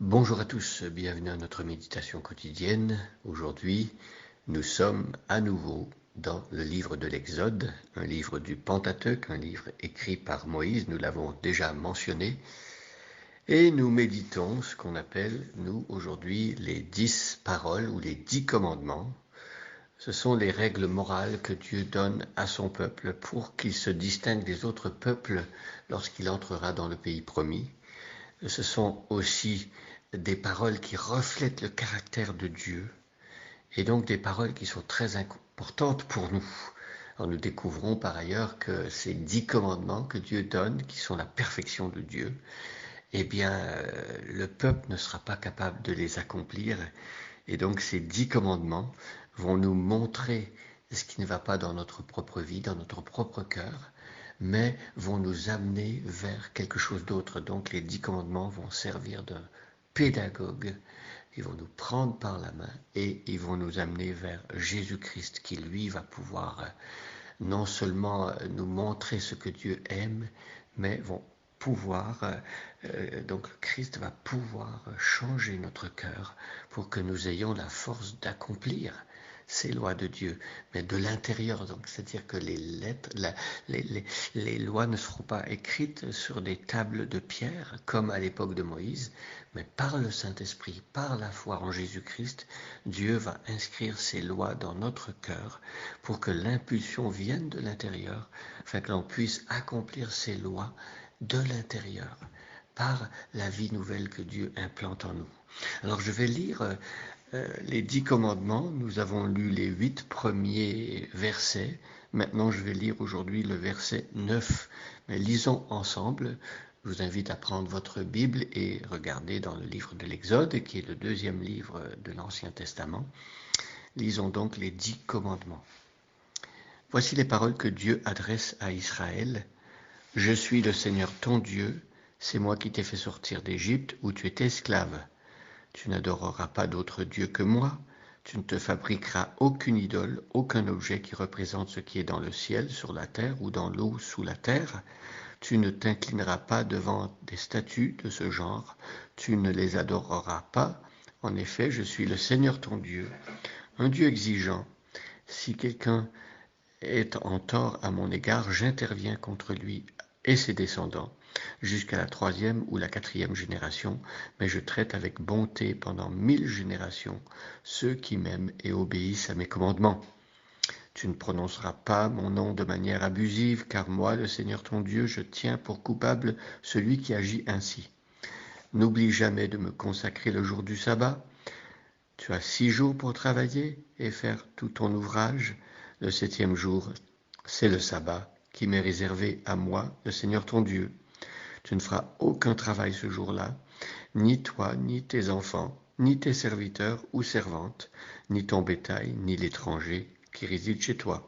Bonjour à tous, bienvenue à notre méditation quotidienne. Aujourd'hui, nous sommes à nouveau dans le livre de l'Exode, un livre du Pentateuque, un livre écrit par Moïse, nous l'avons déjà mentionné. Et nous méditons ce qu'on appelle, nous, aujourd'hui, les 10 paroles ou les 10 commandements. Ce sont les règles morales que Dieu donne à son peuple pour qu'il se distingue des autres peuples lorsqu'il entrera dans le pays promis. Ce sont aussi des paroles qui reflètent le caractère de Dieu et donc des paroles qui sont très importantes pour nous. Alors nous découvrons par ailleurs que ces 10 commandements que Dieu donne, qui sont la perfection de Dieu, eh bien le peuple ne sera pas capable de les accomplir. Et donc ces 10 commandements vont nous montrer ce qui ne va pas dans notre propre vie, dans notre propre cœur, mais vont nous amener vers quelque chose d'autre. Donc les 10 commandements vont servir de pédagogue, ils vont nous prendre par la main et ils vont nous amener vers Jésus-Christ qui lui va pouvoir non seulement nous montrer ce que Dieu aime, mais vont pouvoir, donc Christ va pouvoir changer notre cœur pour que nous ayons la force d'accomplir ces lois de Dieu, mais de l'intérieur. Donc, c'est-à-dire que les lettres, les lois ne seront pas écrites sur des tables de pierre comme à l'époque de Moïse, mais par le Saint-Esprit, par la foi en Jésus-Christ, Dieu va inscrire ces lois dans notre cœur pour que l'impulsion vienne de l'intérieur, afin que l'on puisse accomplir ces lois de l'intérieur par la vie nouvelle que Dieu implante en nous. Alors je vais lire les 10 commandements. Nous avons lu les 8 premiers versets. Maintenant, je vais lire aujourd'hui le verset 9. Mais lisons ensemble. Je vous invite à prendre votre Bible et regarder dans le livre de l'Exode, qui est le deuxième livre de l'Ancien Testament. Lisons donc les 10 commandements. Voici les paroles que Dieu adresse à Israël. « Je suis le Seigneur ton Dieu, c'est moi qui t'ai fait sortir d'Égypte où tu étais esclave. Tu n'adoreras pas d'autre Dieu que moi. Tu ne te fabriqueras aucune idole, aucun objet qui représente ce qui est dans le ciel, sur la terre ou dans l'eau sous la terre. Tu ne t'inclineras pas devant des statues de ce genre. Tu ne les adoreras pas. En effet, je suis le Seigneur ton Dieu, un Dieu exigeant. Si quelqu'un est en tort à mon égard, j'interviens contre lui et ses descendants, jusqu'à la 3e ou la 4e génération, mais je traite avec bonté pendant 1000 générations ceux qui m'aiment et obéissent à mes commandements. Tu ne prononceras pas mon nom de manière abusive, car moi, le Seigneur ton Dieu, je tiens pour coupable celui qui agit ainsi. N'oublie jamais de me consacrer le jour du sabbat. Tu as 6 jours pour travailler et faire tout ton ouvrage. Le 7e jour, c'est le sabbat qui m'est réservé à moi, le Seigneur ton Dieu. Tu ne feras aucun travail ce jour-là, ni toi, ni tes enfants, ni tes serviteurs ou servantes, ni ton bétail, ni l'étranger qui réside chez toi.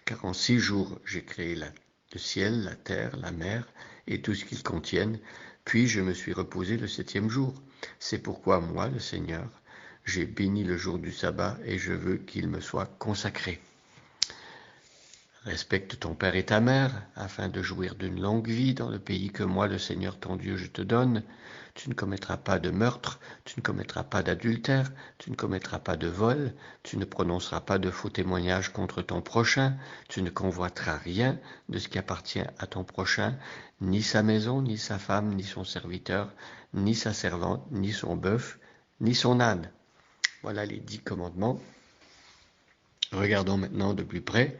Car en 6 jours, j'ai créé le ciel, la terre, la mer et tout ce qu'ils contiennent, puis je me suis reposé le 7e jour. C'est pourquoi moi, le Seigneur, j'ai béni le jour du sabbat et je veux qu'il me soit consacré. Respecte ton père et ta mère, afin de jouir d'une longue vie dans le pays que moi, le Seigneur ton Dieu, je te donne. Tu ne commettras pas de meurtre, tu ne commettras pas d'adultère, tu ne commettras pas de vol, tu ne prononceras pas de faux témoignages contre ton prochain, tu ne convoiteras rien de ce qui appartient à ton prochain, ni sa maison, ni sa femme, ni son serviteur, ni sa servante, ni son bœuf, ni son âne. Voilà les 10 commandements. Regardons maintenant de plus près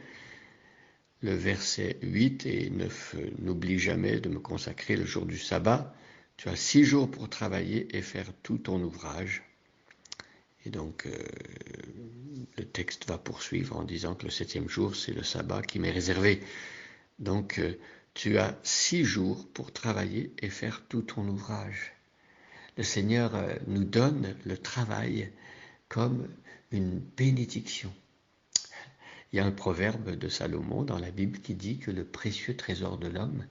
le verset 8 et 9. N'oublie jamais de me consacrer le jour du sabbat. Tu as 6 jours pour travailler et faire tout ton ouvrage. Et donc, le texte va poursuivre en disant que le 7e jour, c'est le sabbat qui m'est réservé. Donc, tu as 6 jours pour travailler et faire tout ton ouvrage. Le Seigneur nous donne le travail comme une bénédiction. Il y a un proverbe de Salomon dans la Bible qui dit que le précieux trésor de l'homme,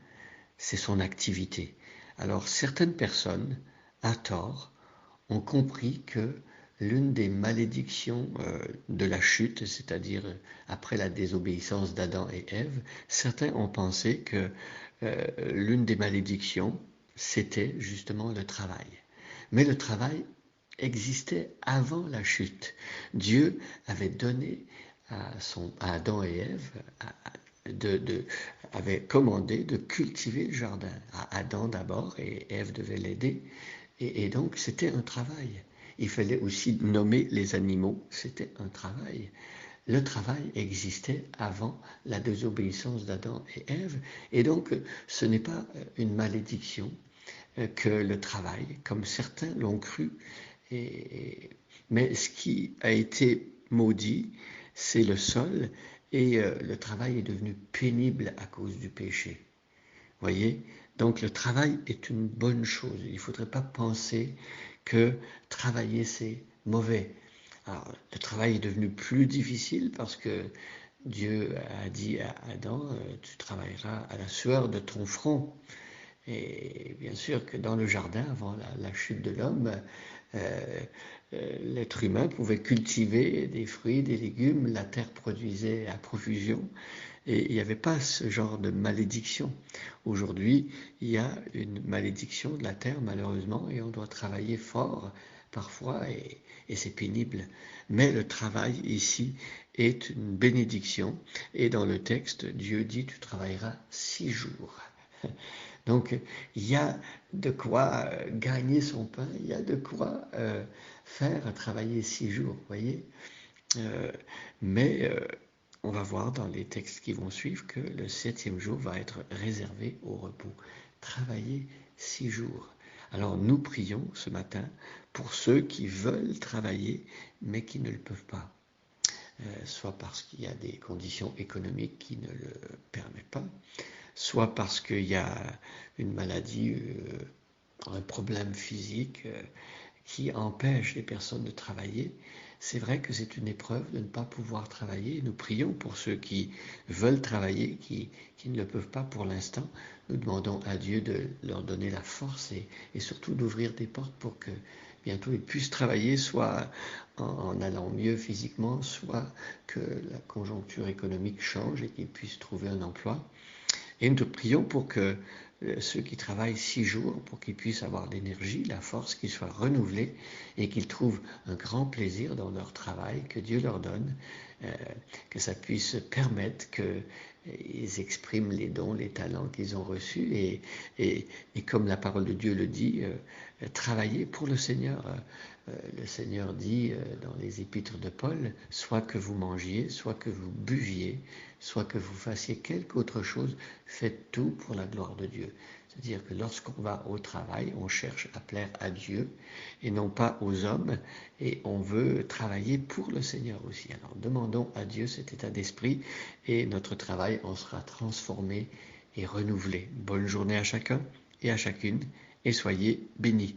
c'est son activité. Alors, certaines personnes, à tort, ont compris que l'une des malédictions de la chute, c'est-à-dire après la désobéissance d'Adam et Ève, certains ont pensé que l'une des malédictions, c'était justement le travail. Mais le travail existait avant la chute. Dieu avait donné à Adam et Ève, avait commandé de cultiver le jardin. À Adam d'abord, et Ève devait l'aider. Et donc c'était un travail. Il fallait aussi nommer les animaux, c'était un travail. Le travail existait avant la désobéissance d'Adam et Ève, et donc ce n'est pas une malédiction que le travail, comme certains l'ont cru. Mais ce qui a été maudit, c'est le sol, et le travail est devenu pénible à cause du péché. Voyez? Donc le travail est une bonne chose. Il ne faudrait pas penser que travailler c'est mauvais. Alors, le travail est devenu plus difficile parce que Dieu a dit à Adam, tu travailleras à la sueur de ton front. Et bien sûr que dans le jardin, avant la chute de l'homme, l'être humain pouvait cultiver des fruits, des légumes, la terre produisait à profusion, et il n'y avait pas ce genre de malédiction. Aujourd'hui, il y a une malédiction de la terre, malheureusement, et on doit travailler fort parfois, et c'est pénible. Mais le travail ici est une bénédiction, et dans le texte, Dieu dit, tu travailleras 6 jours. Donc, il y a de quoi gagner son pain, il y a de quoi faire travailler 6 jours, vous voyez. Mais on va voir dans les textes qui vont suivre que le 7e jour va être réservé au repos. Travailler 6 jours. Alors nous prions ce matin pour ceux qui veulent travailler mais qui ne le peuvent pas. Soit parce qu'il y a des conditions économiques qui ne le permettent pas, soit parce qu'il y a une maladie, un problème physique qui empêche les personnes de travailler. C'est vrai que c'est une épreuve de ne pas pouvoir travailler. Nous prions pour ceux qui veulent travailler, qui ne le peuvent pas pour l'instant. Nous demandons à Dieu de leur donner la force et surtout d'ouvrir des portes pour que bientôt ils puissent travailler, soit en allant mieux physiquement, soit que la conjoncture économique change et qu'ils puissent trouver un emploi. Et nous prions pour que ceux qui travaillent 6 jours, pour qu'ils puissent avoir l'énergie, la force, qu'ils soient renouvelés et qu'ils trouvent un grand plaisir dans leur travail, que Dieu leur donne, que ça puisse permettre qu'ils expriment les dons, les talents qu'ils ont reçus et comme la parole de Dieu le dit, travailler pour le Seigneur. Le Seigneur dit dans les épîtres de Paul, soit que vous mangiez, soit que vous buviez, soit que vous fassiez quelque autre chose, faites tout pour la gloire de Dieu. C'est-à-dire que lorsqu'on va au travail, on cherche à plaire à Dieu et non pas aux hommes, et on veut travailler pour le Seigneur aussi. Alors demandons à Dieu cet état d'esprit et notre travail en sera transformé et renouvelé. Bonne journée à chacun et à chacune et soyez bénis.